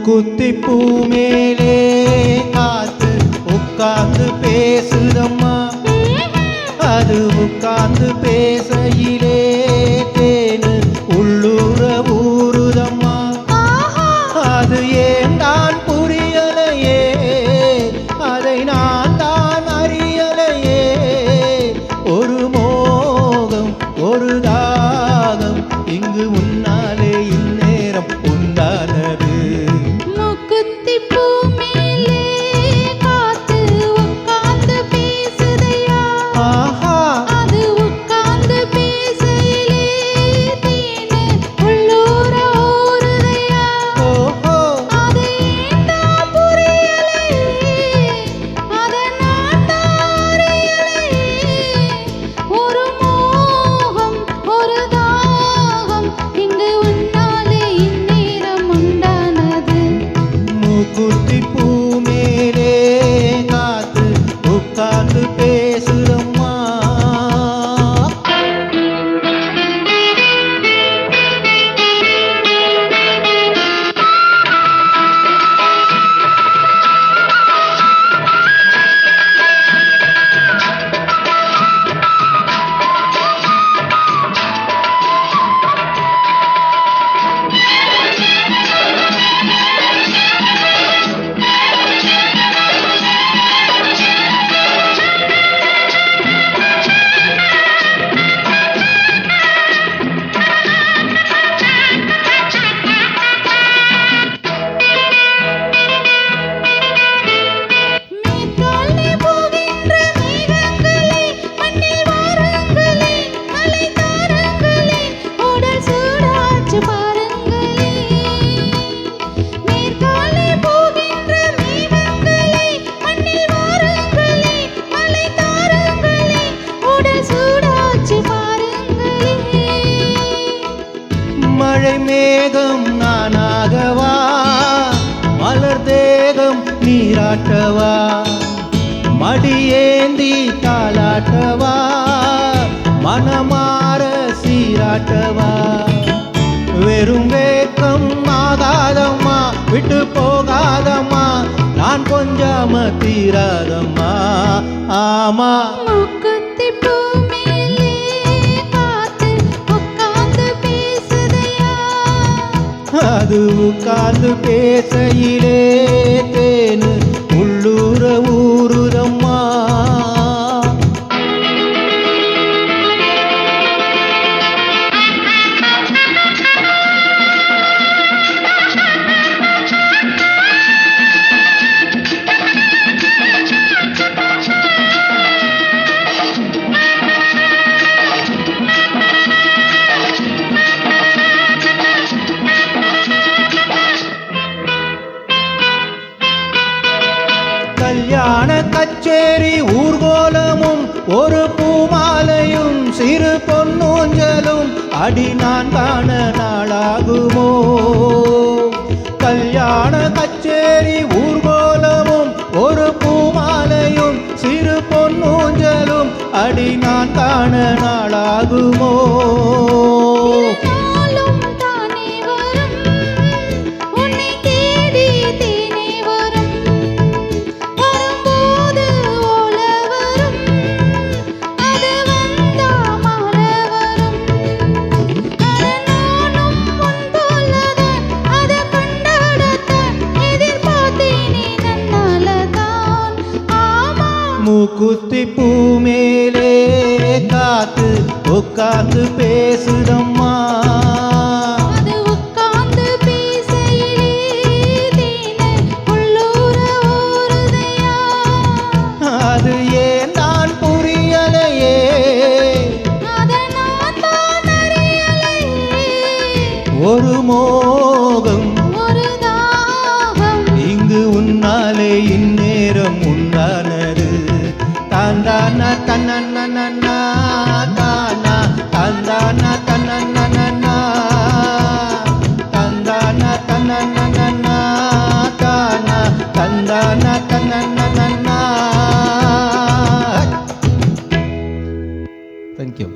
மூக்குத்தி பூ மேலே காத்து உட்கார்ந்து பேசுதம்மா. அது உட்கார்ந்து பேசையிலே தேனு உள்ளூர ஊறுதம்மா. அது ஏன் தான் புரியலையே, அதை நான் தான் அறியலையே. ஒரு மோகம் ஒரு தாகம் இங்கு முன்னாலே இந்நேரம் உண்டானது. மூக்குத்தி பூ மேலே காத்து உட்கார்ந்து பேசுதையா. அது உட்கார்ந்து பேசையிலே தேனு உள்ளூர ஊறுதையா. அது ஏன் தான் புரியலையே, அதை நான் தான் அறியலையே. ஒரு மோகம் ஒரு தாகம் இங்கு உன்னாலே இந்நேரம் உண்டானது. மூக்குத்தி பூ மேலே காத்து உட்கார்ந்து பேசுதம்மா. மேற்காலே போகின்ற மேகங்களே, மண்ணில் வாருங்களே, மலை தாருங்களே, உடல் சூடாச்சு பாருங்களே. மேற்காலே போகின்ற மேகங்களே, மண்ணில் வாருங்களே, மலை தாருங்களே, உடல் சூடாச்சு பாருங்களே. மழை மேகம் நானாகவா, மலர் தேகம் நீராட்டவா, மடியேந்தி தாலாட்டவா, மனமாற சீராட்டவா. வெறும் வேக்கம் ஆகாதம்மா, விட்டு போகாதம்மா, நான் கொஞ்சாம தீராதம்மா. ஆமா மூக்குத்தி பூ மேலே காத்து உட்கார்ந்து பேசுதையா. அது உட்கார்ந்து பேசையிலே தேனு உள்ளூர ஊறுதம்மா. கல்யாண கச்சேரி ஊர்கோலமும் ஒரு பூமாலையும் சிறு பொன்னூஞ்சலும் அடி நான் காண நாளாகுமோ. கல்யாண கச்சேரி ஊர்கோலமும் ஒரு பூமாலையும் சிறு பொன்னூஞ்சலும் அடி நான் காண நாளாகுமோ. நாளும் தானே வரும், உன்னை தேடி தேனே வரும். வரும்போது ஓல வரும், அது வந்தா மாலை வரும். நானும் உன் போலதான் அதை கொண்டாடத்தான் எதிர்பார்த்தேனே நன்னாலதான். ஆமா மூக்குத்தி பூ மேலே காத்து உட்கார்ந்து பேசுதம்மா. அது உட்கார்ந்து பேசையிலே தேனு உள்ளூர ஊறுதையா. அது ஏன் தான் புரியலையே, அதை நான் தான் அறியலையே. ஒரு மோகம் ஒரு தாகம் இங்கு உன்னாலே இந்நேரம் உண்டானது. தாந்தானா தன்னன்னா தானா, தாந்தானா தன்னன்னா தாந்தானா தன்னன்னா தானா, தாந்தானா தன்னன்னா. Thank you.